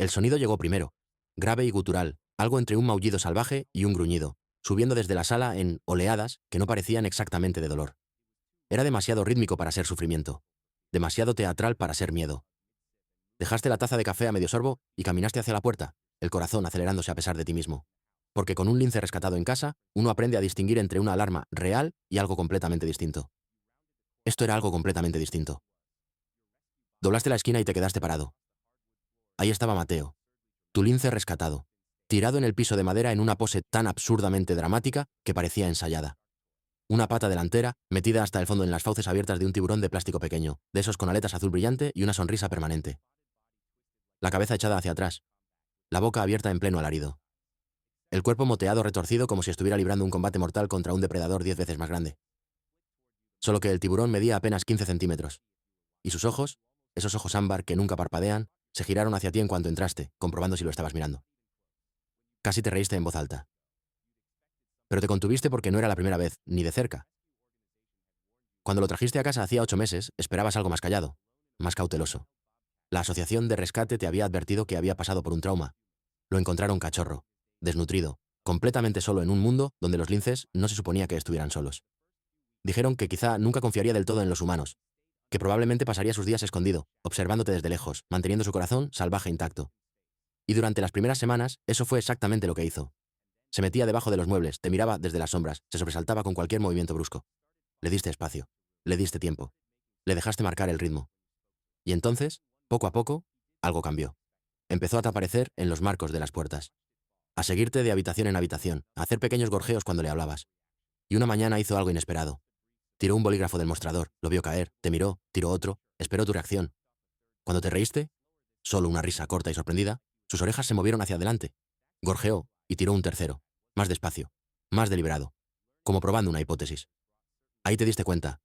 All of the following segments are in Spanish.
El sonido llegó primero, grave y gutural, algo entre un maullido salvaje y un gruñido, subiendo desde la sala en oleadas que no parecían exactamente de dolor. Era demasiado rítmico para ser sufrimiento, demasiado teatral para ser miedo. Dejaste la taza de café a medio sorbo y caminaste hacia la puerta, el corazón acelerándose a pesar de ti mismo. Porque con un lince rescatado en casa, uno aprende a distinguir entre una alarma real y algo completamente distinto. Esto era algo completamente distinto. Doblaste la esquina y te quedaste parado. Ahí estaba Mateo, tu lince rescatado, tirado en el piso de madera en una pose tan absurdamente dramática que parecía ensayada. Una pata delantera, metida hasta el fondo en las fauces abiertas de un tiburón de plástico pequeño, de esos con aletas azul brillante y una sonrisa permanente. La cabeza echada hacia atrás, la boca abierta en pleno alarido. El cuerpo moteado retorcido como si estuviera librando un combate mortal contra un depredador 10 veces más grande. Solo que el tiburón medía apenas 15 centímetros. Y sus ojos, esos ojos ámbar que nunca parpadean, se giraron hacia ti en cuanto entraste, comprobando si lo estabas mirando. Casi te reíste en voz alta. Pero te contuviste porque no era la primera vez, ni de cerca. Cuando lo trajiste a casa hacía 8 meses, esperabas algo más callado, más cauteloso. La asociación de rescate te había advertido que había pasado por un trauma. Lo encontraron cachorro, desnutrido, completamente solo en un mundo donde los linces no se suponía que estuvieran solos. Dijeron que quizá nunca confiaría del todo en los humanos, que probablemente pasaría sus días escondido, observándote desde lejos, manteniendo su corazón salvaje intacto. Y durante las primeras semanas, eso fue exactamente lo que hizo. Se metía debajo de los muebles, te miraba desde las sombras, se sobresaltaba con cualquier movimiento brusco. Le diste espacio, le diste tiempo, le dejaste marcar el ritmo. Y entonces, poco a poco, algo cambió. Empezó a aparecer en los marcos de las puertas, a seguirte de habitación en habitación, a hacer pequeños gorjeos cuando le hablabas. Y una mañana hizo algo inesperado. Tiró un bolígrafo del mostrador, lo vio caer, te miró, tiró otro, esperó tu reacción. Cuando te reíste, solo una risa corta y sorprendida, sus orejas se movieron hacia adelante. Gorjeó y tiró un tercero, más despacio, más deliberado, como probando una hipótesis. Ahí te diste cuenta.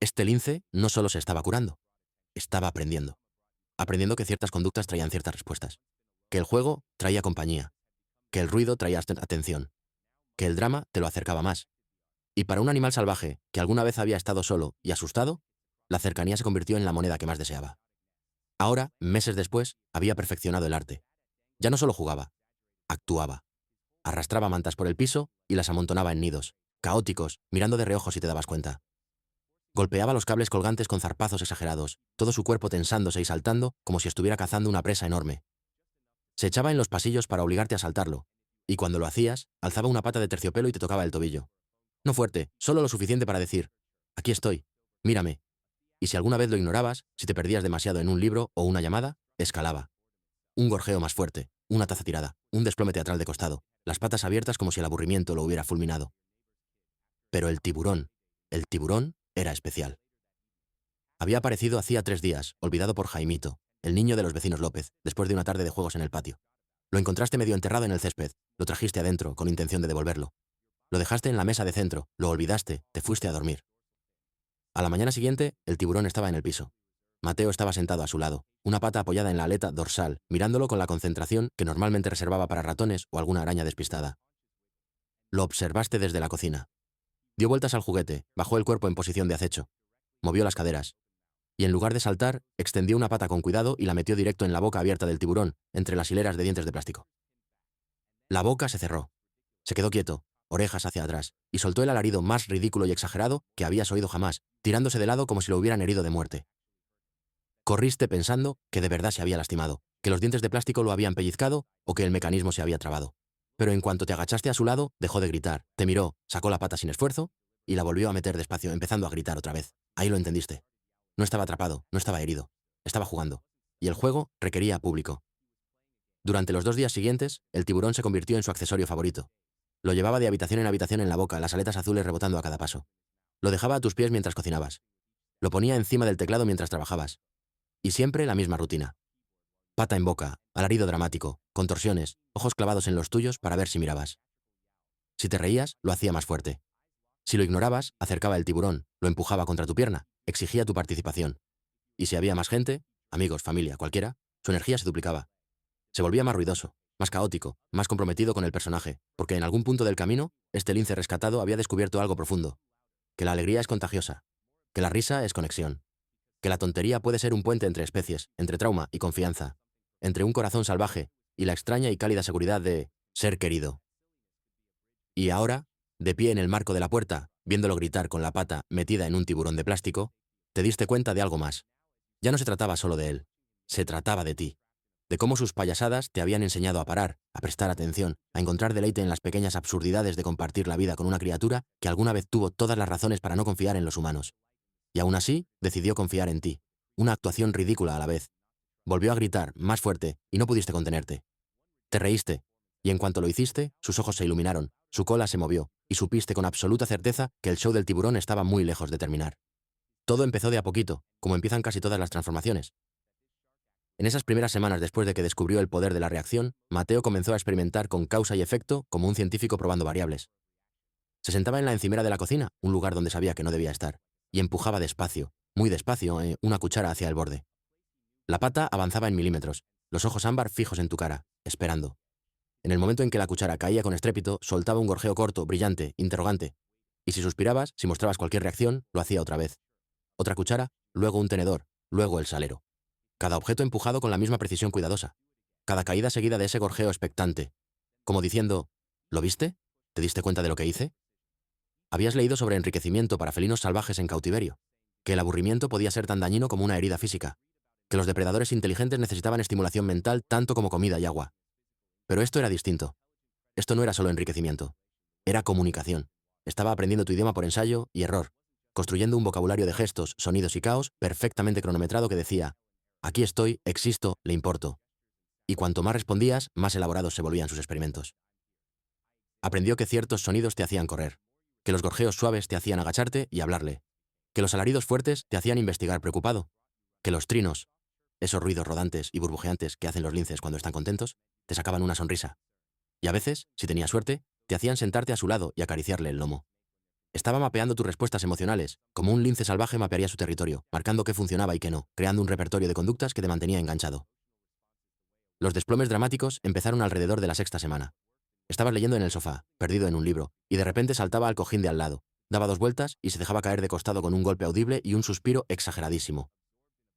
Este lince no solo se estaba curando, estaba aprendiendo. Aprendiendo que ciertas conductas traían ciertas respuestas. Que el juego traía compañía. Que el ruido traía atención. Que el drama te lo acercaba más. Y para un animal salvaje que alguna vez había estado solo y asustado, la cercanía se convirtió en la moneda que más deseaba. Ahora, meses después, había perfeccionado el arte. Ya no solo jugaba, actuaba. Arrastraba mantas por el piso y las amontonaba en nidos, caóticos, mirando de reojo si te dabas cuenta. Golpeaba los cables colgantes con zarpazos exagerados, todo su cuerpo tensándose y saltando como si estuviera cazando una presa enorme. Se echaba en los pasillos para obligarte a saltarlo, y cuando lo hacías, alzaba una pata de terciopelo y te tocaba el tobillo. No fuerte, solo lo suficiente para decir, aquí estoy, mírame. Y si alguna vez lo ignorabas, si te perdías demasiado en un libro o una llamada, escalaba. Un gorjeo más fuerte, una taza tirada, un desplome teatral de costado, las patas abiertas como si el aburrimiento lo hubiera fulminado. Pero el tiburón era especial. Había aparecido hacía 3 días, olvidado por Jaimito, el niño de los vecinos López, después de una tarde de juegos en el patio. Lo encontraste medio enterrado en el césped, lo trajiste adentro, con intención de devolverlo. Lo dejaste en la mesa de centro, lo olvidaste, te fuiste a dormir. A la mañana siguiente, el tiburón estaba en el piso. Mateo estaba sentado a su lado, una pata apoyada en la aleta dorsal, mirándolo con la concentración que normalmente reservaba para ratones o alguna araña despistada. Lo observaste desde la cocina. Dio vueltas al juguete, bajó el cuerpo en posición de acecho, movió las caderas, y en lugar de saltar, extendió una pata con cuidado y la metió directo en la boca abierta del tiburón, entre las hileras de dientes de plástico. La boca se cerró. Se quedó quieto, orejas hacia atrás, y soltó el alarido más ridículo y exagerado que habías oído jamás, tirándose de lado como si lo hubieran herido de muerte. Corriste pensando que de verdad se había lastimado, que los dientes de plástico lo habían pellizcado o que el mecanismo se había trabado. Pero en cuanto te agachaste a su lado, dejó de gritar, te miró, sacó la pata sin esfuerzo y la volvió a meter despacio, empezando a gritar otra vez. Ahí lo entendiste. No estaba atrapado, no estaba herido, estaba jugando. Y el juego requería público. Durante los 2 días siguientes, el tiburón se convirtió en su accesorio favorito. Lo llevaba de habitación en la boca, las aletas azules rebotando a cada paso. Lo dejaba a tus pies mientras cocinabas. Lo ponía encima del teclado mientras trabajabas. Y siempre la misma rutina. Pata en boca, alarido dramático, contorsiones, ojos clavados en los tuyos para ver si mirabas. Si te reías, lo hacía más fuerte. Si lo ignorabas, acercaba el tiburón, lo empujaba contra tu pierna, exigía tu participación. Y si había más gente, amigos, familia, cualquiera, su energía se duplicaba. Se volvía más ruidoso, más caótico, más comprometido con el personaje, porque en algún punto del camino, este lince rescatado había descubierto algo profundo. Que la alegría es contagiosa, que la risa es conexión, que la tontería puede ser un puente entre especies, entre trauma y confianza, entre un corazón salvaje y la extraña y cálida seguridad de ser querido. Y ahora, de pie en el marco de la puerta, viéndolo gritar con la pata metida en un tiburón de plástico, te diste cuenta de algo más. Ya no se trataba solo de él, se trataba de ti, de cómo sus payasadas te habían enseñado a parar, a prestar atención, a encontrar deleite en las pequeñas absurdidades de compartir la vida con una criatura que alguna vez tuvo todas las razones para no confiar en los humanos. Y aún así, decidió confiar en ti. Una actuación ridícula a la vez. Volvió a gritar, más fuerte, y no pudiste contenerte. Te reíste, y en cuanto lo hiciste, sus ojos se iluminaron, su cola se movió, y supiste con absoluta certeza que el show del tiburón estaba muy lejos de terminar. Todo empezó de a poquito, como empiezan casi todas las transformaciones. En esas primeras semanas después de que descubrió el poder de la reacción, Mateo comenzó a experimentar con causa y efecto como un científico probando variables. Se sentaba en la encimera de la cocina, un lugar donde sabía que no debía estar, y empujaba despacio, muy despacio, una cuchara hacia el borde. La pata avanzaba en milímetros, los ojos ámbar fijos en tu cara, esperando. En el momento en que la cuchara caía con estrépito, soltaba un gorjeo corto, brillante, interrogante. Y si suspirabas, si mostrabas cualquier reacción, lo hacía otra vez. Otra cuchara, luego un tenedor, luego el salero. Cada objeto empujado con la misma precisión cuidadosa. Cada caída seguida de ese gorjeo expectante. Como diciendo, ¿lo viste? ¿Te diste cuenta de lo que hice? Habías leído sobre enriquecimiento para felinos salvajes en cautiverio, que el aburrimiento podía ser tan dañino como una herida física, que los depredadores inteligentes necesitaban estimulación mental tanto como comida y agua. Pero esto era distinto. Esto no era solo enriquecimiento. Era comunicación. Estaba aprendiendo tu idioma por ensayo y error, construyendo un vocabulario de gestos, sonidos y caos perfectamente cronometrado que decía, aquí estoy, existo, le importo. Y cuanto más respondías, más elaborados se volvían sus experimentos. Aprendió que ciertos sonidos te hacían correr, que los gorjeos suaves te hacían agacharte y hablarle, que los alaridos fuertes te hacían investigar preocupado, que los trinos, esos ruidos rodantes y burbujeantes que hacen los linces cuando están contentos, te sacaban una sonrisa. Y a veces, si tenías suerte, te hacían sentarte a su lado y acariciarle el lomo. Estaba mapeando tus respuestas emocionales, como un lince salvaje mapearía su territorio, marcando qué funcionaba y qué no, creando un repertorio de conductas que te mantenía enganchado. Los desplomes dramáticos empezaron alrededor de la sexta semana. Estabas leyendo en el sofá, perdido en un libro, y de repente saltaba al cojín de al lado, daba 2 vueltas y se dejaba caer de costado con un golpe audible y un suspiro exageradísimo.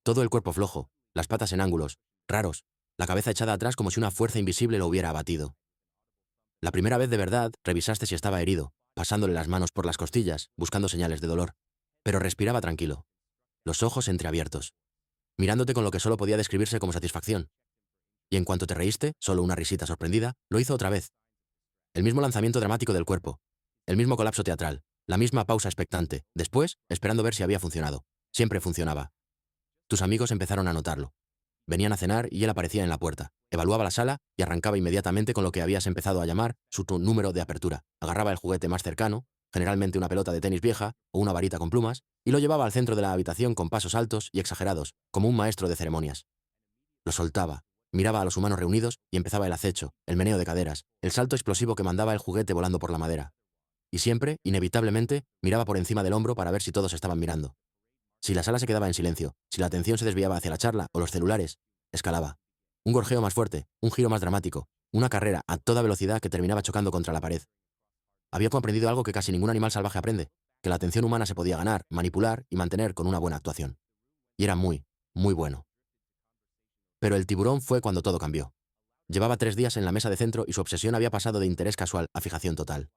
Todo el cuerpo flojo, las patas en ángulos, raros, la cabeza echada atrás como si una fuerza invisible lo hubiera abatido. La primera vez de verdad, revisaste si estaba herido, pasándole las manos por las costillas, buscando señales de dolor. Pero respiraba tranquilo, los ojos entreabiertos, mirándote con lo que solo podía describirse como satisfacción. Y en cuanto te reíste, solo una risita sorprendida, lo hizo otra vez. El mismo lanzamiento dramático del cuerpo, el mismo colapso teatral, la misma pausa expectante, después, esperando ver si había funcionado. Siempre funcionaba. Tus amigos empezaron a notarlo. Venían a cenar y él aparecía en la puerta, evaluaba la sala y arrancaba inmediatamente con lo que habías empezado a llamar su número de apertura. Agarraba el juguete más cercano, generalmente una pelota de tenis vieja o una varita con plumas, y lo llevaba al centro de la habitación con pasos altos y exagerados, como un maestro de ceremonias. Lo soltaba, miraba a los humanos reunidos y empezaba el acecho, el meneo de caderas, el salto explosivo que mandaba el juguete volando por la madera. Y siempre, inevitablemente, miraba por encima del hombro para ver si todos estaban mirando. Si la sala se quedaba en silencio, si la atención se desviaba hacia la charla o los celulares, escalaba. Un gorjeo más fuerte, un giro más dramático, una carrera a toda velocidad que terminaba chocando contra la pared. Había comprendido algo que casi ningún animal salvaje aprende, que la atención humana se podía ganar, manipular y mantener con una buena actuación. Y era muy, muy bueno. Pero el tiburón fue cuando todo cambió. Llevaba 3 días en la mesa de centro y su obsesión había pasado de interés casual a fijación total.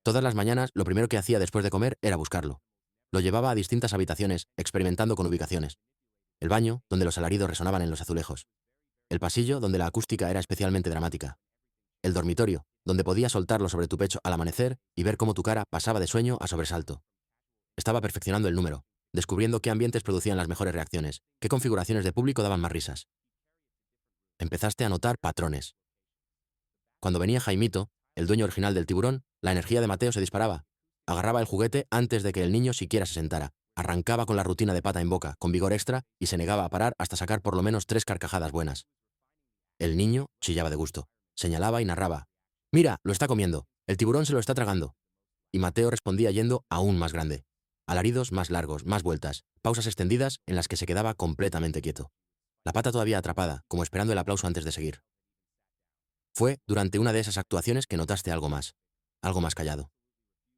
Todas las mañanas, lo primero que hacía después de comer era buscarlo. Lo llevaba a distintas habitaciones, experimentando con ubicaciones. El baño, donde los alaridos resonaban en los azulejos. El pasillo, donde la acústica era especialmente dramática. El dormitorio, donde podías soltarlo sobre tu pecho al amanecer y ver cómo tu cara pasaba de sueño a sobresalto. Estaba perfeccionando el número, descubriendo qué ambientes producían las mejores reacciones, qué configuraciones de público daban más risas. Empezaste a notar patrones. Cuando venía Jaimito, el dueño original del tiburón, la energía de Mateo se disparaba. Agarraba el juguete antes de que el niño siquiera se sentara. Arrancaba con la rutina de pata en boca, con vigor extra, y se negaba a parar hasta sacar por lo menos 3 carcajadas buenas. El niño chillaba de gusto. Señalaba y narraba. «Mira, lo está comiendo. El tiburón se lo está tragando». Y Mateo respondía yendo aún más grande. Alaridos más largos, más vueltas, pausas extendidas en las que se quedaba completamente quieto. La pata todavía atrapada, como esperando el aplauso antes de seguir. Fue durante una de esas actuaciones que notaste algo más callado.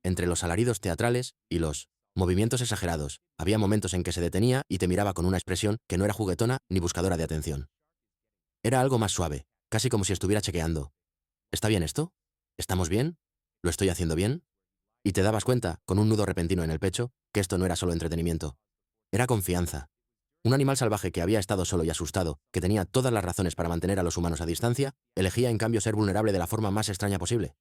Entre los alaridos teatrales y los movimientos exagerados, había momentos en que se detenía y te miraba con una expresión que no era juguetona ni buscadora de atención. Era algo más suave, casi como si estuviera chequeando. ¿Está bien esto? ¿Estamos bien? ¿Lo estoy haciendo bien? Y te dabas cuenta, con un nudo repentino en el pecho, que esto no era solo entretenimiento. Era confianza. Un animal salvaje que había estado solo y asustado, que tenía todas las razones para mantener a los humanos a distancia, elegía en cambio ser vulnerable de la forma más extraña posible.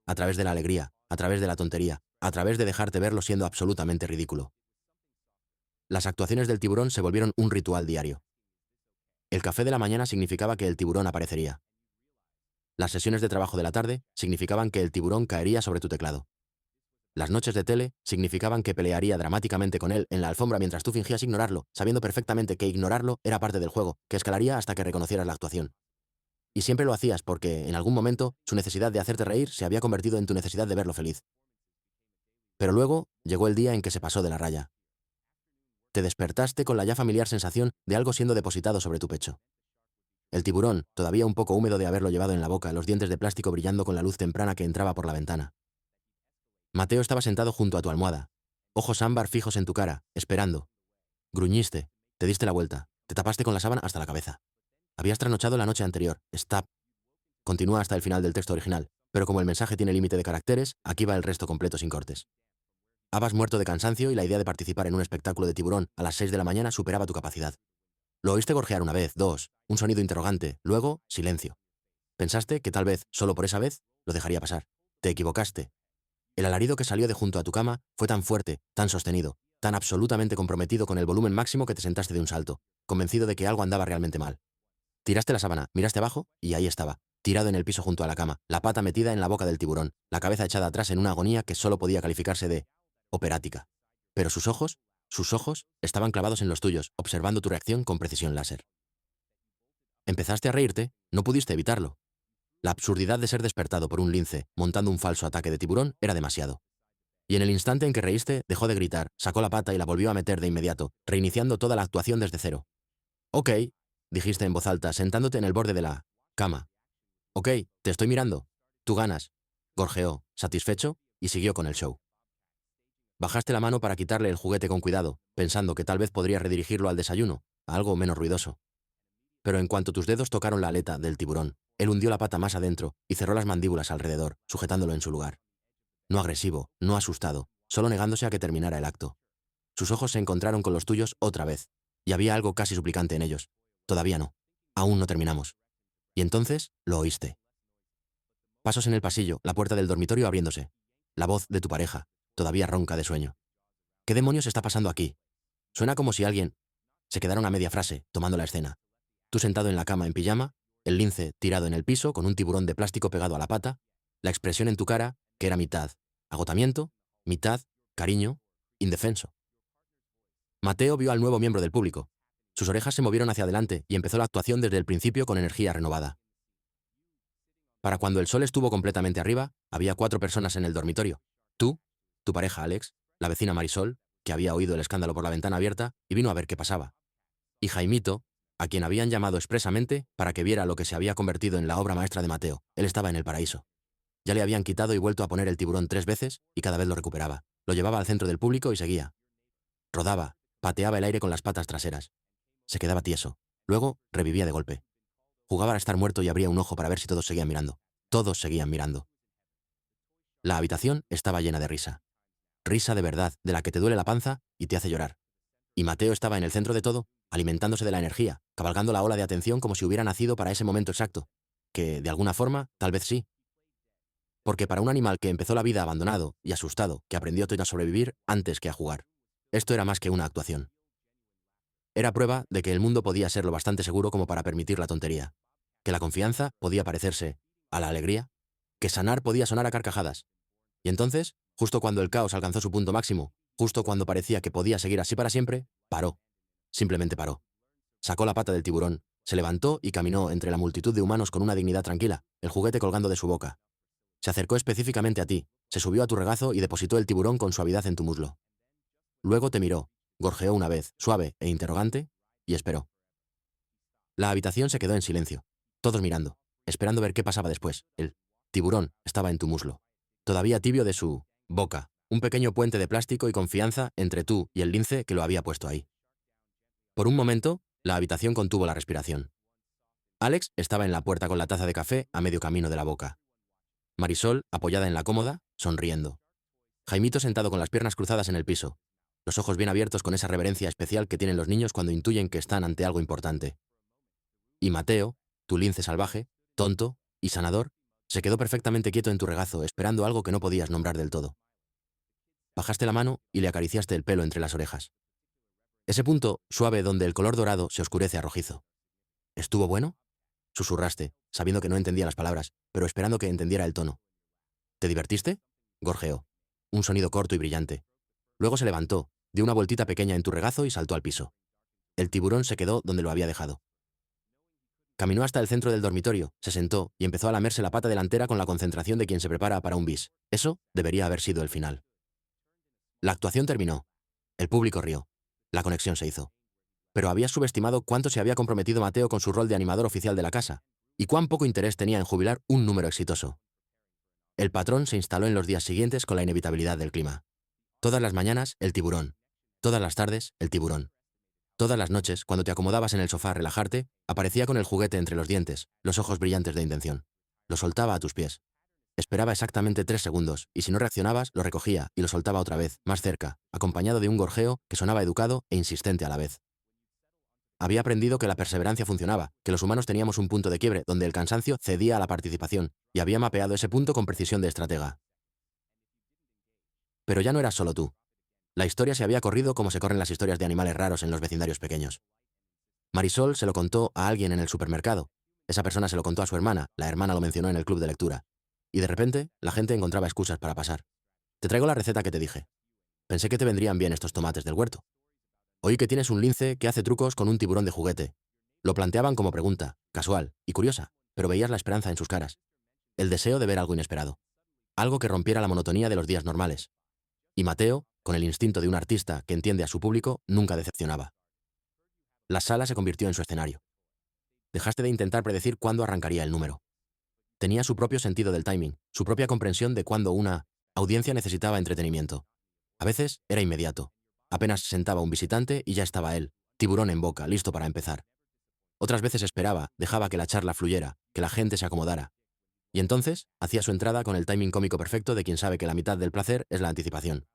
A través de la alegría, a través de la tontería, a través de dejarte verlo siendo absolutamente ridículo. Las actuaciones del tiburón se volvieron un ritual diario. El café de la mañana significaba que el tiburón aparecería. Las sesiones de trabajo de la tarde significaban que el tiburón caería sobre tu teclado. Las noches de tele significaban que pelearía dramáticamente con él en la alfombra mientras tú fingías ignorarlo, sabiendo perfectamente que ignorarlo era parte del juego, que escalaría hasta que reconocieras la actuación. Y siempre lo hacías porque, en algún momento, su necesidad de hacerte reír se había convertido en tu necesidad de verlo feliz. Pero luego llegó el día en que se pasó de la raya. Te despertaste con la ya familiar sensación de algo siendo depositado sobre tu pecho. El tiburón, todavía un poco húmedo de haberlo llevado en la boca, los dientes de plástico brillando con la luz temprana que entraba por la ventana. Mateo estaba sentado junto a tu almohada, ojos ámbar fijos en tu cara, esperando. Gruñiste, te diste la vuelta, te tapaste con la sábana hasta la cabeza. Habías trasnochado la noche anterior. Stop. Continúa hasta el final del texto original, pero como el mensaje tiene límite de caracteres, aquí va el resto completo sin cortes. Habas muerto de cansancio y la idea de participar en un espectáculo de tiburón a las 6 de la mañana superaba tu capacidad. Lo oíste gorjear una vez, dos, un sonido interrogante, luego, silencio. Pensaste que tal vez, solo por esa vez, lo dejaría pasar. Te equivocaste. El alarido que salió de junto a tu cama fue tan fuerte, tan sostenido, tan absolutamente comprometido con el volumen máximo que te sentaste de un salto, convencido de que algo andaba realmente mal. Tiraste la sábana, miraste abajo, y ahí estaba, tirado en el piso junto a la cama, la pata metida en la boca del tiburón, la cabeza echada atrás en una agonía que solo podía calificarse de operática. Pero sus ojos, estaban clavados en los tuyos, observando tu reacción con precisión láser. Empezaste a reírte, no pudiste evitarlo. La absurdidad de ser despertado por un lince, montando un falso ataque de tiburón, era demasiado. Y en el instante en que reíste, dejó de gritar, sacó la pata y la volvió a meter de inmediato, reiniciando toda la actuación desde cero. Ok, dijiste en voz alta, sentándote en el borde de la cama. Ok, te estoy mirando. Tú ganas. Gorjeó, satisfecho, y siguió con el show. Bajaste la mano para quitarle el juguete con cuidado, pensando que tal vez podría redirigirlo al desayuno, a algo menos ruidoso. Pero en cuanto tus dedos tocaron la aleta del tiburón, él hundió la pata más adentro y cerró las mandíbulas alrededor, sujetándolo en su lugar. No agresivo, no asustado, solo negándose a que terminara el acto. Sus ojos se encontraron con los tuyos otra vez, y había algo casi suplicante en ellos. Todavía no. Aún no terminamos. Y entonces lo oíste. Pasos en el pasillo, la puerta del dormitorio abriéndose. La voz de tu pareja, todavía ronca de sueño. ¿Qué demonios está pasando aquí? Suena como si alguien... Se quedaron a media frase, tomando la escena. Tú sentado en la cama en pijama, el lince tirado en el piso con un tiburón de plástico pegado a la pata, la expresión en tu cara, que era mitad agotamiento, mitad cariño, indefenso. Mateo vio al nuevo miembro del público. Sus orejas se movieron hacia adelante y empezó la actuación desde el principio con energía renovada. Para cuando el sol estuvo completamente arriba, había 4 personas en el dormitorio. Tú, tu pareja Alex, la vecina Marisol, que había oído el escándalo por la ventana abierta y vino a ver qué pasaba. Y Jaimito, a quien habían llamado expresamente para que viera lo que se había convertido en la obra maestra de Mateo. Él estaba en el paraíso. Ya le habían quitado y vuelto a poner el tiburón 3 veces y cada vez lo recuperaba. Lo llevaba al centro del público y seguía. Rodaba, pateaba el aire con las patas traseras. Se quedaba tieso. Luego, revivía de golpe. Jugaba a estar muerto y abría un ojo para ver si todos seguían mirando. Todos seguían mirando. La habitación estaba llena de risa. Risa de verdad, de la que te duele la panza y te hace llorar. Y Mateo estaba en el centro de todo, alimentándose de la energía, cabalgando la ola de atención como si hubiera nacido para ese momento exacto. Que, de alguna forma, tal vez sí. Porque para un animal que empezó la vida abandonado y asustado, que aprendió a sobrevivir antes que a jugar, esto era más que una actuación. Era prueba de que el mundo podía ser lo bastante seguro como para permitir la tontería. Que la confianza podía parecerse a la alegría. Que sanar podía sonar a carcajadas. Y entonces, justo cuando el caos alcanzó su punto máximo, justo cuando parecía que podía seguir así para siempre, paró. Simplemente paró. Sacó la pata del tiburón, se levantó y caminó entre la multitud de humanos con una dignidad tranquila, el juguete colgando de su boca. Se acercó específicamente a ti, se subió a tu regazo y depositó el tiburón con suavidad en tu muslo. Luego te miró, gorjeó una vez, suave e interrogante, y esperó. La habitación se quedó en silencio, todos mirando, esperando ver qué pasaba después. El tiburón estaba en tu muslo, todavía tibio de su boca, un pequeño puente de plástico y confianza entre tú y el lince que lo había puesto ahí. Por un momento, la habitación contuvo la respiración. Alex estaba en la puerta con la taza de café a medio camino de la boca. Marisol, apoyada en la cómoda, sonriendo. Jaimito sentado con las piernas cruzadas en el piso, los ojos bien abiertos con esa reverencia especial que tienen los niños cuando intuyen que están ante algo importante. Y Mateo, tu lince salvaje, tonto y sanador, se quedó perfectamente quieto en tu regazo, esperando algo que no podías nombrar del todo. Bajaste la mano y le acariciaste el pelo entre las orejas. Ese punto suave donde el color dorado se oscurece a rojizo. ¿Estuvo bueno? Susurraste, sabiendo que no entendía las palabras, pero esperando que entendiera el tono. ¿Te divertiste? Gorjeó. Un sonido corto y brillante. Luego se levantó, dio una vueltita pequeña en tu regazo y saltó al piso. El tiburón se quedó donde lo había dejado. Caminó hasta el centro del dormitorio, se sentó y empezó a lamerse la pata delantera con la concentración de quien se prepara para un bis. Eso debería haber sido el final. La actuación terminó. El público rió. La conexión se hizo. Pero habías subestimado cuánto se había comprometido Mateo con su rol de animador oficial de la casa, y cuán poco interés tenía en jubilar un número exitoso. El patrón se instaló en los días siguientes con la inevitabilidad del clima. Todas las mañanas, el tiburón. Todas las tardes, el tiburón. Todas las noches, cuando te acomodabas en el sofá a relajarte, aparecía con el juguete entre los dientes, los ojos brillantes de intención. Lo soltaba a tus pies. Esperaba exactamente 3 segundos, y si no reaccionabas, lo recogía y lo soltaba otra vez, más cerca, acompañado de un gorjeo que sonaba educado e insistente a la vez. Había aprendido que la perseverancia funcionaba, que los humanos teníamos un punto de quiebre donde el cansancio cedía a la participación, y había mapeado ese punto con precisión de estratega. Pero ya no eras solo tú. La historia se había corrido como se corren las historias de animales raros en los vecindarios pequeños. Marisol se lo contó a alguien en el supermercado. Esa persona se lo contó a su hermana, la hermana lo mencionó en el club de lectura. Y de repente, la gente encontraba excusas para pasar. Te traigo la receta que te dije. Pensé que te vendrían bien estos tomates del huerto. Oí que tienes un lince que hace trucos con un tiburón de juguete. Lo planteaban como pregunta, casual y curiosa, pero veías la esperanza en sus caras. El deseo de ver algo inesperado. Algo que rompiera la monotonía de los días normales. Y Mateo, con el instinto de un artista que entiende a su público, nunca decepcionaba. La sala se convirtió en su escenario. Dejaste de intentar predecir cuándo arrancaría el número. Tenía su propio sentido del timing, su propia comprensión de cuándo una audiencia necesitaba entretenimiento. A veces era inmediato. Apenas se sentaba un visitante y ya estaba él, tiburón en boca, listo para empezar. Otras veces esperaba, dejaba que la charla fluyera, que la gente se acomodara. Y entonces hacía su entrada con el timing cómico perfecto de quien sabe que la mitad del placer es la anticipación.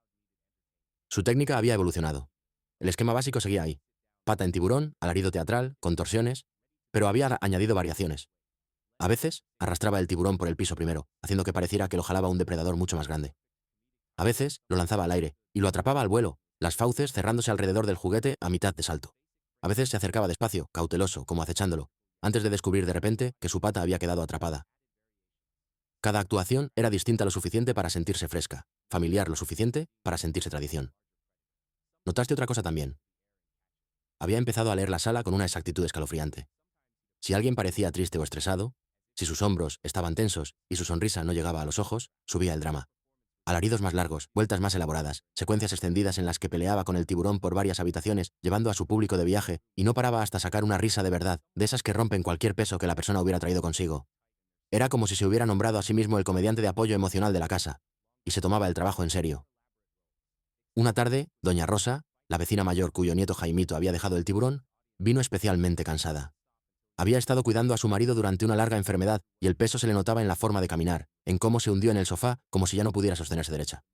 Su técnica había evolucionado. El esquema básico seguía ahí. Pata en tiburón, alarido teatral, contorsiones, pero había añadido variaciones. A veces arrastraba el tiburón por el piso primero, haciendo que pareciera que lo jalaba un depredador mucho más grande. A veces lo lanzaba al aire y lo atrapaba al vuelo, las fauces cerrándose alrededor del juguete a mitad de salto. A veces se acercaba despacio, cauteloso, como acechándolo, antes de descubrir de repente que su pata había quedado atrapada. Cada actuación era distinta lo suficiente para sentirse fresca, familiar lo suficiente para sentirse tradición. Notaste otra cosa también. Había empezado a leer la sala con una exactitud escalofriante. Si alguien parecía triste o estresado, si sus hombros estaban tensos y su sonrisa no llegaba a los ojos, subía el drama. Alaridos más largos, vueltas más elaboradas, secuencias extendidas en las que peleaba con el tiburón por varias habitaciones, llevando a su público de viaje, y no paraba hasta sacar una risa de verdad, de esas que rompen cualquier peso que la persona hubiera traído consigo. Era como si se hubiera nombrado a sí mismo el comediante de apoyo emocional de la casa, y se tomaba el trabajo en serio. Una tarde, doña Rosa, la vecina mayor cuyo nieto Jaimito había dejado el tiburón, vino especialmente cansada. Había estado cuidando a su marido durante una larga enfermedad y el peso se le notaba en la forma de caminar, en cómo se hundió en el sofá como si ya no pudiera sostenerse derecha.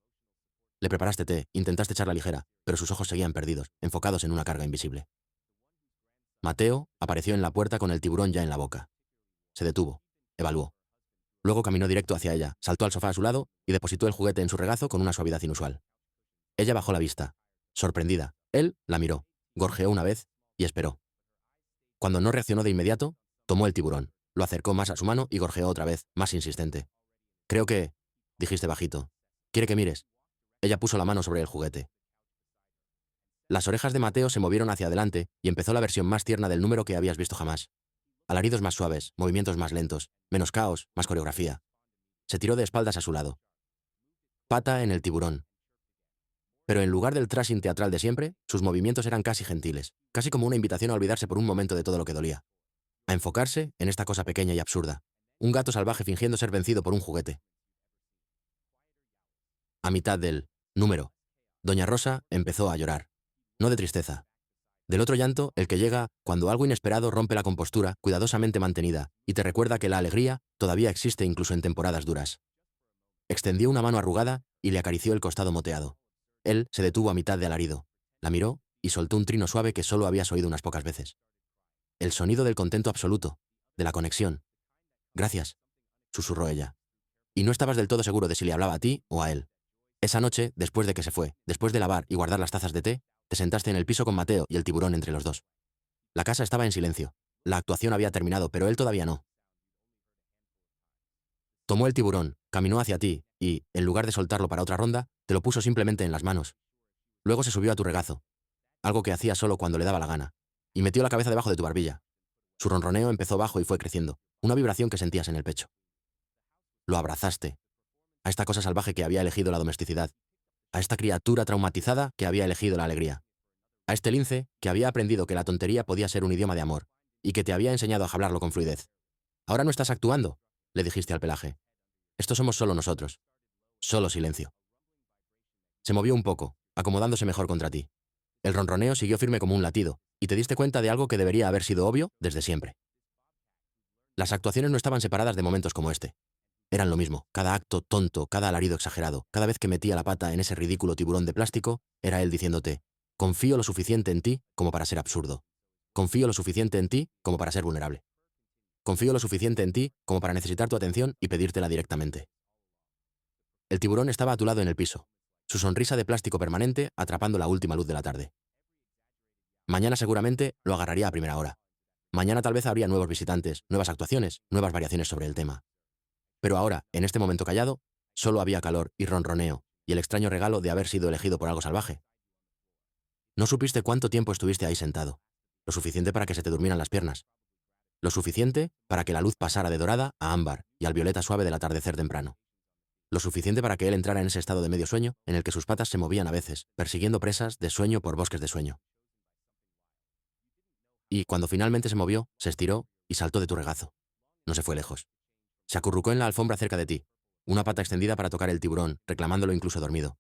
Le preparaste té, intentaste echarla ligera, pero sus ojos seguían perdidos, enfocados en una carga invisible. Mateo apareció en la puerta con el tiburón ya en la boca. Se detuvo, evaluó. Luego caminó directo hacia ella, saltó al sofá a su lado y depositó el juguete en su regazo con una suavidad inusual. Ella bajó la vista, sorprendida. Él la miró, gorjeó una vez y esperó. Cuando no reaccionó de inmediato, tomó el tiburón, lo acercó más a su mano y gorjeó otra vez, más insistente. Creo que, dijiste bajito, ¿quiere que mires? Ella puso la mano sobre el juguete. Las orejas de Mateo se movieron hacia adelante y empezó la versión más tierna del número que habías visto jamás. Alaridos más suaves, movimientos más lentos, menos caos, más coreografía. Se tiró de espaldas a su lado. Pata en el tiburón. Pero en lugar del trashing teatral de siempre, sus movimientos eran casi gentiles, casi como una invitación a olvidarse por un momento de todo lo que dolía. A enfocarse en esta cosa pequeña y absurda. Un gato salvaje fingiendo ser vencido por un juguete. A mitad del número, doña Rosa empezó a llorar. No de tristeza. Del otro llanto, el que llega cuando algo inesperado rompe la compostura cuidadosamente mantenida y te recuerda que la alegría todavía existe incluso en temporadas duras. Extendió una mano arrugada y le acarició el costado moteado. Él se detuvo a mitad de alarido, la miró y soltó un trino suave que solo habías oído unas pocas veces. El sonido del contento absoluto, de la conexión. Gracias, susurró ella. Y no estabas del todo seguro de si le hablaba a ti o a él. Esa noche, después de que se fue, después de lavar y guardar las tazas de té, te sentaste en el piso con Mateo y el tiburón entre los dos. La casa estaba en silencio. La actuación había terminado, pero él todavía no. Tomó el tiburón, caminó hacia ti y, en lugar de soltarlo para otra ronda, te lo puso simplemente en las manos. Luego se subió a tu regazo, algo que hacía solo cuando le daba la gana, y metió la cabeza debajo de tu barbilla. Su ronroneo empezó bajo y fue creciendo, una vibración que sentías en el pecho. Lo abrazaste, a esta cosa salvaje que había elegido la domesticidad, a esta criatura traumatizada que había elegido la alegría, a este lince que había aprendido que la tontería podía ser un idioma de amor, y que te había enseñado a hablarlo con fluidez. Ahora no estás actuando, le dijiste al pelaje. Esto somos solo nosotros. Solo silencio. Se movió un poco, acomodándose mejor contra ti. El ronroneo siguió firme como un latido, y te diste cuenta de algo que debería haber sido obvio desde siempre. Las actuaciones no estaban separadas de momentos como este. Eran lo mismo, cada acto tonto, cada alarido exagerado, cada vez que metía la pata en ese ridículo tiburón de plástico, era él diciéndote, confío lo suficiente en ti como para ser absurdo. Confío lo suficiente en ti como para ser vulnerable. Confío lo suficiente en ti como para necesitar tu atención y pedírtela directamente. El tiburón estaba a tu lado en el piso, su sonrisa de plástico permanente atrapando la última luz de la tarde. Mañana seguramente lo agarraría a primera hora. Mañana tal vez habría nuevos visitantes, nuevas actuaciones, nuevas variaciones sobre el tema. Pero ahora, en este momento callado, solo había calor y ronroneo, y el extraño regalo de haber sido elegido por algo salvaje. No supiste cuánto tiempo estuviste ahí sentado. Lo suficiente para que se te durmieran las piernas. Lo suficiente para que la luz pasara de dorada a ámbar y al violeta suave del atardecer temprano. Lo suficiente para que él entrara en ese estado de medio sueño en el que sus patas se movían a veces, persiguiendo presas de sueño por bosques de sueño. Y, cuando finalmente se movió, se estiró y saltó de tu regazo. No se fue lejos. Se acurrucó en la alfombra cerca de ti, una pata extendida para tocar el tiburón, reclamándolo incluso dormido.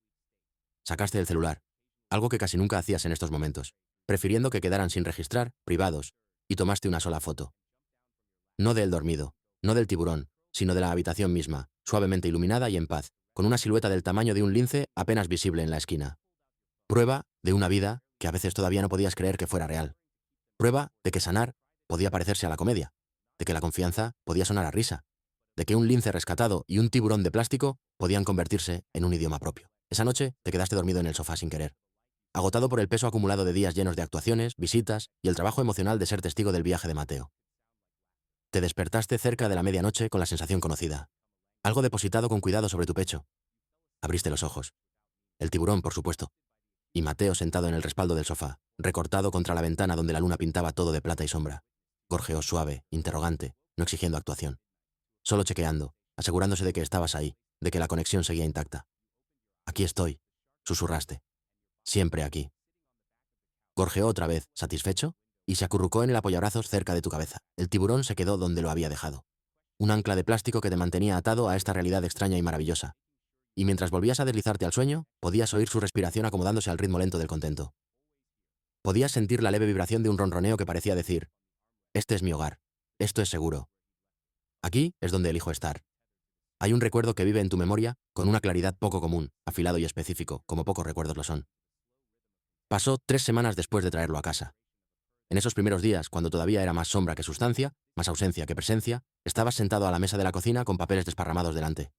Sacaste el celular, algo que casi nunca hacías en estos momentos, prefiriendo que quedaran sin registrar, privados, y tomaste una sola foto. No del dormido, no del tiburón, sino de la habitación misma, suavemente iluminada y en paz, con una silueta del tamaño de un lince apenas visible en la esquina. Prueba de una vida que a veces todavía no podías creer que fuera real. Prueba de que sanar podía parecerse a la comedia, de que la confianza podía sonar a risa, de que un lince rescatado y un tiburón de plástico podían convertirse en un idioma propio. Esa noche te quedaste dormido en el sofá sin querer, agotado por el peso acumulado de días llenos de actuaciones, visitas y el trabajo emocional de ser testigo del viaje de Mateo. Te despertaste cerca de la medianoche con la sensación conocida. Algo depositado con cuidado sobre tu pecho. Abriste los ojos. El tiburón, por supuesto. Y Mateo sentado en el respaldo del sofá, recortado contra la ventana donde la luna pintaba todo de plata y sombra. Gorjeó suave, interrogante, no exigiendo actuación. Solo chequeando, asegurándose de que estabas ahí, de que la conexión seguía intacta. Aquí estoy, susurraste. Siempre aquí. Gorjeó otra vez, satisfecho, y se acurrucó en el apoyabrazos cerca de tu cabeza. El tiburón se quedó donde lo había dejado. Un ancla de plástico que te mantenía atado a esta realidad extraña y maravillosa. Y mientras volvías a deslizarte al sueño, podías oír su respiración acomodándose al ritmo lento del contento. Podías sentir la leve vibración de un ronroneo que parecía decir, este es mi hogar, esto es seguro. Aquí es donde elijo estar. Hay un recuerdo que vive en tu memoria con una claridad poco común, afilado y específico, como pocos recuerdos lo son. Pasó 3 semanas después de traerlo a casa. En esos primeros días, cuando todavía era más sombra que sustancia, más ausencia que presencia, estabas sentado a la mesa de la cocina con papeles desparramados delante.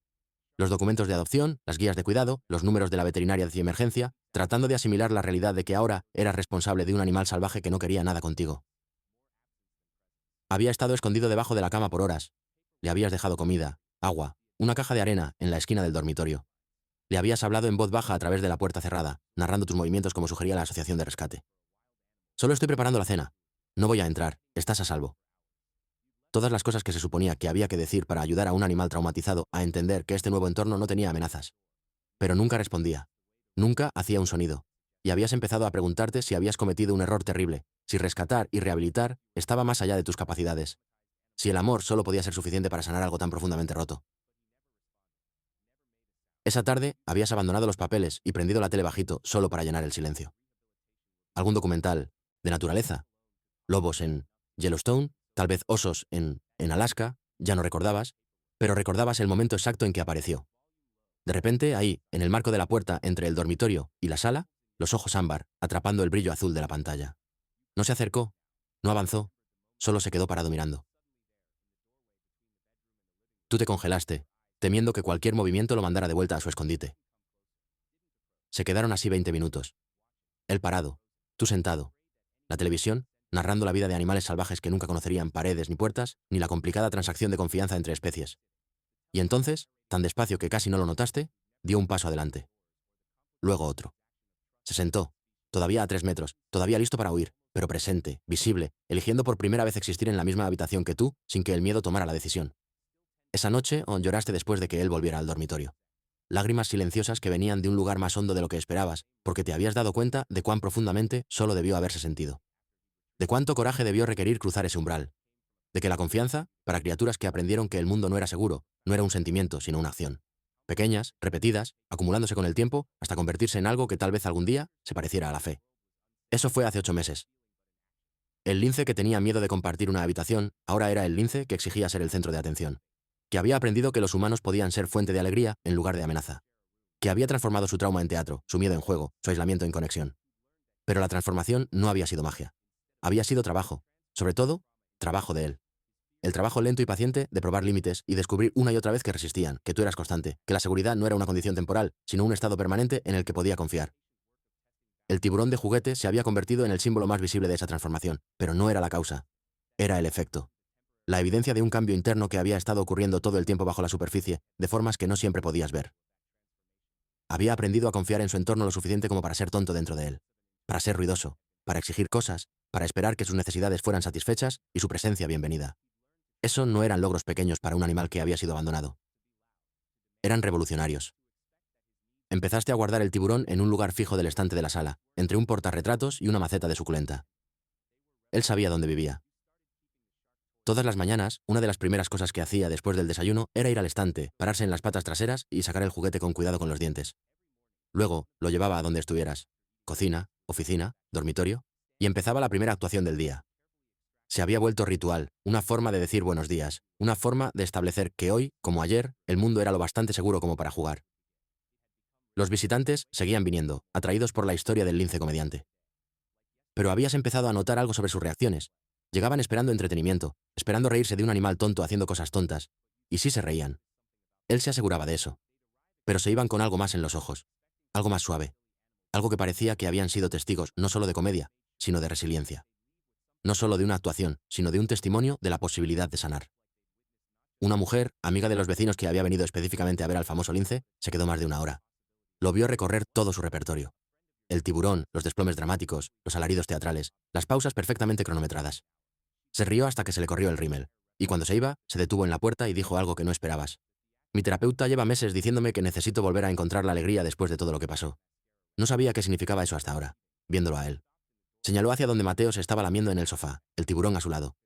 Los documentos de adopción, las guías de cuidado, los números de la veterinaria de emergencia, tratando de asimilar la realidad de que ahora eras responsable de un animal salvaje que no quería nada contigo. Había estado escondido debajo de la cama por horas. Le habías dejado comida, agua, una caja de arena en la esquina del dormitorio. Le habías hablado en voz baja a través de la puerta cerrada, narrando tus movimientos como sugería la asociación de rescate. Solo estoy preparando la cena. No voy a entrar, estás a salvo. Todas las cosas que se suponía que había que decir para ayudar a un animal traumatizado a entender que este nuevo entorno no tenía amenazas. Pero nunca respondía. Nunca hacía un sonido. Y habías empezado a preguntarte si habías cometido un error terrible, si rescatar y rehabilitar estaba más allá de tus capacidades. Si el amor solo podía ser suficiente para sanar algo tan profundamente roto. Esa tarde habías abandonado los papeles y prendido la tele bajito solo para llenar el silencio. Algún documental, de naturaleza. Lobos en Yellowstone, tal vez osos en Alaska, ya no recordabas, pero recordabas el momento exacto en que apareció. De repente, ahí, en el marco de la puerta entre el dormitorio y la sala, los ojos ámbar, atrapando el brillo azul de la pantalla. No se acercó, no avanzó, solo se quedó parado mirando. Tú te congelaste, temiendo que cualquier movimiento lo mandara de vuelta a su escondite. Se quedaron así 20 minutos. Él parado, tú sentado. La televisión, narrando la vida de animales salvajes que nunca conocerían paredes ni puertas, ni la complicada transacción de confianza entre especies. Y entonces, tan despacio que casi no lo notaste, dio un paso adelante. Luego otro. Se sentó, todavía a 3 metros, todavía listo para huir, pero presente, visible, eligiendo por primera vez existir en la misma habitación que tú, sin que el miedo tomara la decisión. Esa noche, lloraste después de que él volviera al dormitorio. Lágrimas silenciosas que venían de un lugar más hondo de lo que esperabas, porque te habías dado cuenta de cuán profundamente solo debió haberse sentido. De cuánto coraje debió requerir cruzar ese umbral. De que la confianza, para criaturas que aprendieron que el mundo no era seguro, no era un sentimiento, sino una acción. Pequeñas, repetidas, acumulándose con el tiempo, hasta convertirse en algo que tal vez algún día se pareciera a la fe. Eso fue hace 8 meses. El lince que tenía miedo de compartir una habitación, ahora era el lince que exigía ser el centro de atención. Que había aprendido que los humanos podían ser fuente de alegría en lugar de amenaza. Que había transformado su trauma en teatro, su miedo en juego, su aislamiento en conexión. Pero la transformación no había sido magia. Había sido trabajo. Sobre todo, trabajo de él. El trabajo lento y paciente de probar límites y descubrir una y otra vez que resistían, que tú eras constante, que la seguridad no era una condición temporal, sino un estado permanente en el que podía confiar. El tiburón de juguete se había convertido en el símbolo más visible de esa transformación, pero no era la causa. Era el efecto. La evidencia de un cambio interno que había estado ocurriendo todo el tiempo bajo la superficie, de formas que no siempre podías ver. Había aprendido a confiar en su entorno lo suficiente como para ser tonto dentro de él. Para ser ruidoso, para exigir cosas, para esperar que sus necesidades fueran satisfechas y su presencia bienvenida. Eso no eran logros pequeños para un animal que había sido abandonado. Eran revolucionarios. Empezaste a guardar el tiburón en un lugar fijo del estante de la sala, entre un portarretratos y una maceta de suculenta. Él sabía dónde vivía. Todas las mañanas, una de las primeras cosas que hacía después del desayuno era ir al estante, pararse en las patas traseras y sacar el juguete con cuidado con los dientes. Luego, lo llevaba a donde estuvieras. Cocina, oficina, dormitorio, y empezaba la primera actuación del día. Se había vuelto ritual, una forma de decir buenos días, una forma de establecer que hoy, como ayer, el mundo era lo bastante seguro como para jugar. Los visitantes seguían viniendo, atraídos por la historia del lince comediante. Pero habías empezado a notar algo sobre sus reacciones. Llegaban esperando entretenimiento, esperando reírse de un animal tonto haciendo cosas tontas. Y sí se reían. Él se aseguraba de eso. Pero se iban con algo más en los ojos. Algo más suave. Algo que parecía que habían sido testigos no solo de comedia, sino de resiliencia. No solo de una actuación, sino de un testimonio de la posibilidad de sanar. Una mujer, amiga de los vecinos que había venido específicamente a ver al famoso lince, se quedó más de 1 hora. Lo vio recorrer todo su repertorio. El tiburón, los desplomes dramáticos, los alaridos teatrales, las pausas perfectamente cronometradas. Se rió hasta que se le corrió el rímel, y cuando se iba, se detuvo en la puerta y dijo algo que no esperabas. Mi terapeuta lleva meses diciéndome que necesito volver a encontrar la alegría después de todo lo que pasó. No sabía qué significaba eso hasta ahora, viéndolo a él. Señaló hacia donde Mateo se estaba lamiendo en el sofá, el tiburón a su lado.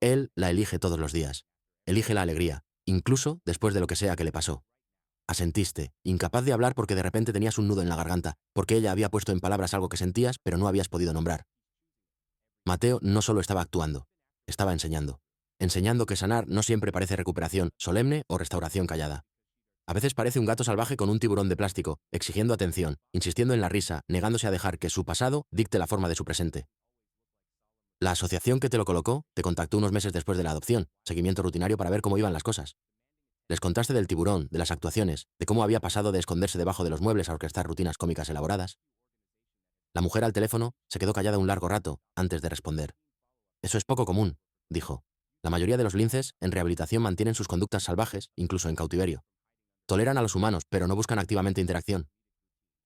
Él la elige todos los días. Elige la alegría, incluso después de lo que sea que le pasó. Asentiste, incapaz de hablar porque de repente tenías un nudo en la garganta, porque ella había puesto en palabras algo que sentías pero no habías podido nombrar. Mateo no solo estaba actuando, estaba enseñando. Enseñando que sanar no siempre parece recuperación solemne o restauración callada. A veces parece un gato salvaje con un tiburón de plástico, exigiendo atención, insistiendo en la risa, negándose a dejar que su pasado dicte la forma de su presente. La asociación que te lo colocó te contactó unos meses después de la adopción, seguimiento rutinario para ver cómo iban las cosas. Les contaste del tiburón, de las actuaciones, de cómo había pasado de esconderse debajo de los muebles a orquestar rutinas cómicas elaboradas. La mujer al teléfono se quedó callada un largo rato antes de responder. Eso es poco común, dijo. La mayoría de los linces en rehabilitación mantienen sus conductas salvajes, incluso en cautiverio. Toleran a los humanos, pero no buscan activamente interacción.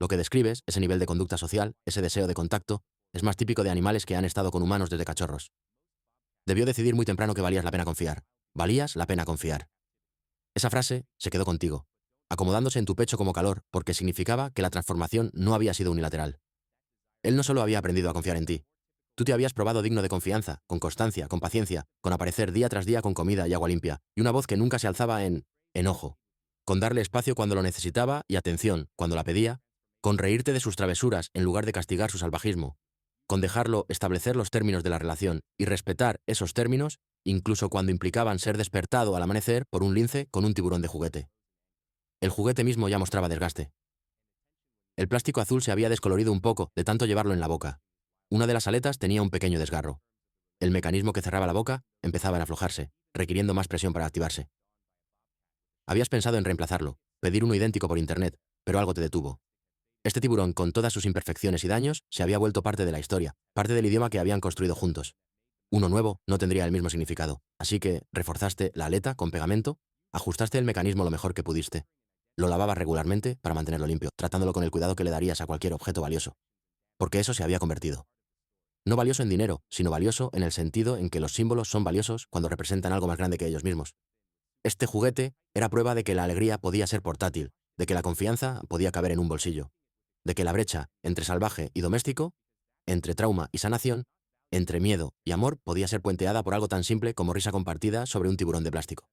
Lo que describes, ese nivel de conducta social, ese deseo de contacto, es más típico de animales que han estado con humanos desde cachorros. Debió decidir muy temprano que valías la pena confiar. Valías la pena confiar. Esa frase se quedó contigo, acomodándose en tu pecho como calor, porque significaba que la transformación no había sido unilateral. Él no solo había aprendido a confiar en ti. Tú te habías probado digno de confianza, con constancia, con paciencia, con aparecer día tras día con comida y agua limpia, y una voz que nunca se alzaba en enojo. Con darle espacio cuando lo necesitaba y atención cuando la pedía, con reírte de sus travesuras en lugar de castigar su salvajismo. con dejarlo establecer los términos de la relación y respetar esos términos, incluso cuando implicaban ser despertado al amanecer por un lince con un tiburón de juguete. El juguete mismo ya mostraba desgaste. El plástico azul se había descolorido un poco de tanto llevarlo en la boca. Una de las aletas tenía un pequeño desgarro. El mecanismo que cerraba la boca empezaba a aflojarse, requiriendo más presión para activarse. Habías pensado en reemplazarlo, pedir uno idéntico por internet, pero algo te detuvo. Este tiburón, con todas sus imperfecciones y daños, se había vuelto parte de la historia, parte del idioma que habían construido juntos. Uno nuevo no tendría el mismo significado, así que reforzaste la aleta con pegamento, ajustaste el mecanismo lo mejor que pudiste. Lo lavabas regularmente para mantenerlo limpio, tratándolo con el cuidado que le darías a cualquier objeto valioso. Porque eso se había convertido. No valioso en dinero, sino valioso en el sentido en que los símbolos son valiosos cuando representan algo más grande que ellos mismos. Este juguete era prueba de que la alegría podía ser portátil, de que la confianza podía caber en un bolsillo, de que la brecha entre salvaje y doméstico, entre trauma y sanación, entre miedo y amor podía ser puenteada por algo tan simple como risa compartida sobre un tiburón de plástico.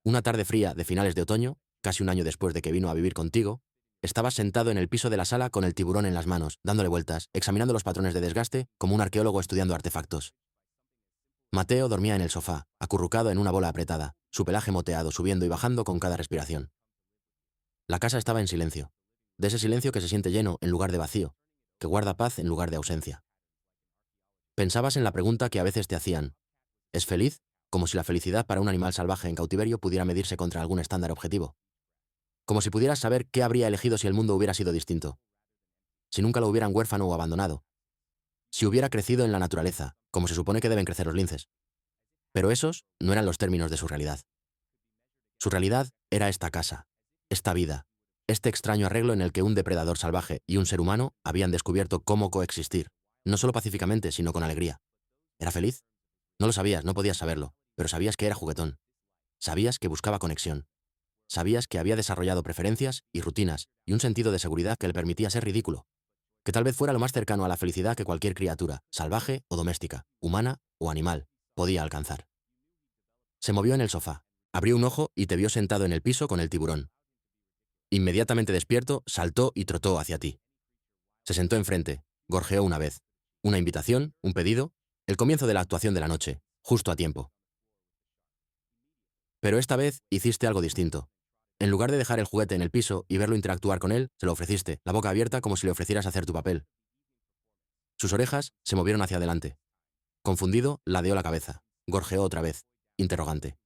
Una tarde fría de finales de otoño, casi un año después de que vino a vivir contigo, estabas sentado en el piso de la sala con el tiburón en las manos, dándole vueltas, examinando los patrones de desgaste como un arqueólogo estudiando artefactos. Mateo dormía en el sofá, acurrucado en una bola apretada, su pelaje moteado subiendo y bajando con cada respiración. La casa estaba en silencio, de ese silencio que se siente lleno en lugar de vacío, que guarda paz en lugar de ausencia. Pensabas en la pregunta que a veces te hacían: ¿es feliz? Como si la felicidad para un animal salvaje en cautiverio pudiera medirse contra algún estándar objetivo. Como si pudieras saber qué habría elegido si el mundo hubiera sido distinto. Si nunca lo hubieran huérfano o abandonado. Si hubiera crecido en la naturaleza, como se supone que deben crecer los linces. Pero esos no eran los términos de su realidad. Su realidad era esta casa, esta vida, este extraño arreglo en el que un depredador salvaje y un ser humano habían descubierto cómo coexistir, no solo pacíficamente, sino con alegría. ¿Era feliz? No lo sabías, no podías saberlo, pero sabías que era juguetón. Sabías que buscaba conexión. Sabías que había desarrollado preferencias y rutinas y un sentido de seguridad que le permitía ser ridículo, que tal vez fuera lo más cercano a la felicidad que cualquier criatura, salvaje o doméstica, humana o animal, podía alcanzar. Se movió en el sofá, abrió un ojo y te vio sentado en el piso con el tiburón. Inmediatamente despierto, saltó y trotó hacia ti. Se sentó enfrente, gorjeó una vez. Una invitación, un pedido, el comienzo de la actuación de la noche, justo a tiempo. Pero esta vez hiciste algo distinto. En lugar de dejar el juguete en el piso y verlo interactuar con él, se lo ofreciste, la boca abierta como si le ofrecieras hacer tu papel. Sus orejas se movieron hacia adelante. Confundido, ladeó la cabeza. Gorjeó otra vez, interrogante.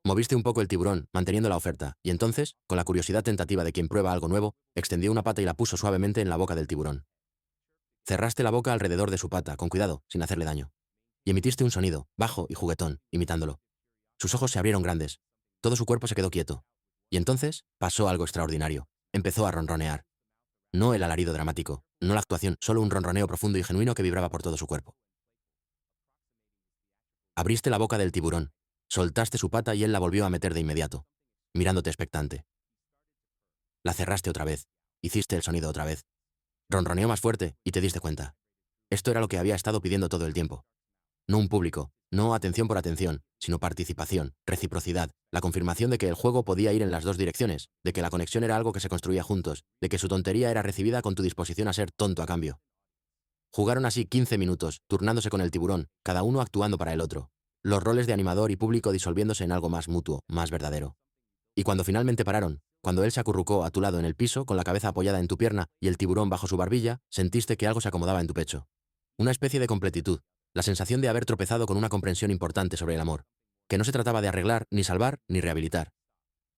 Moviste un poco el tiburón, manteniendo la oferta, y entonces, con la curiosidad tentativa de quien prueba algo nuevo, extendió una pata y la puso suavemente en la boca del tiburón. Cerraste la boca alrededor de su pata, con cuidado, sin hacerle daño. Y emitiste un sonido, bajo y juguetón, imitándolo. Sus ojos se abrieron grandes. Todo su cuerpo se quedó quieto. Y entonces pasó algo extraordinario. Empezó a ronronear. No el alarido dramático, no la actuación, solo un ronroneo profundo y genuino que vibraba por todo su cuerpo. Abriste la boca del tiburón, soltaste su pata y él la volvió a meter de inmediato, mirándote expectante. La cerraste otra vez, hiciste el sonido otra vez. Ronroneó más fuerte y te diste cuenta. Esto era lo que había estado pidiendo todo el tiempo. No un público, no atención por atención, sino participación, reciprocidad, la confirmación de que el juego podía ir en las dos direcciones, de que la conexión era algo que se construía juntos, de que su tontería era recibida con tu disposición a ser tonto a cambio. Jugaron así 15 minutos, turnándose con el tiburón, cada uno actuando para el otro. Los roles de animador y público disolviéndose en algo más mutuo, más verdadero. Y cuando finalmente pararon, cuando él se acurrucó a tu lado en el piso, con la cabeza apoyada en tu pierna y el tiburón bajo su barbilla, sentiste que algo se acomodaba en tu pecho. Una especie de completitud, la sensación de haber tropezado con una comprensión importante sobre el amor, que no se trataba de arreglar, ni salvar, ni rehabilitar.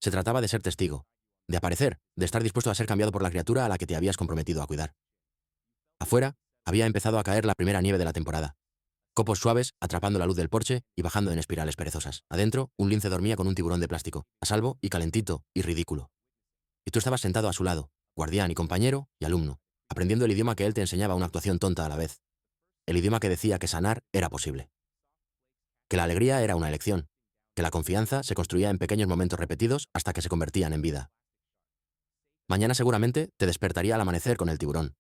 Se trataba de ser testigo, de aparecer, de estar dispuesto a ser cambiado por la criatura a la que te habías comprometido a cuidar. Afuera, había empezado a caer la primera nieve de la temporada. Copos suaves, atrapando la luz del porche y bajando en espirales perezosas. Adentro, un lince dormía con un tiburón de plástico, a salvo y calentito y ridículo. Y tú estabas sentado a su lado, guardián y compañero y alumno, aprendiendo el idioma que él te enseñaba, una actuación tonta a la vez. El idioma que decía que sanar era posible. Que la alegría era una elección. Que la confianza se construía en pequeños momentos repetidos hasta que se convertían en vida. Mañana seguramente te despertaría al amanecer con el tiburón.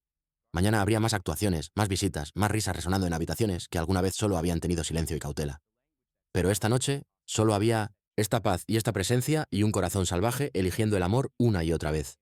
Mañana habría más actuaciones, más visitas, más risas resonando en habitaciones que alguna vez solo habían tenido silencio y cautela. Pero esta noche solo había esta paz y esta presencia y un corazón salvaje eligiendo el amor una y otra vez.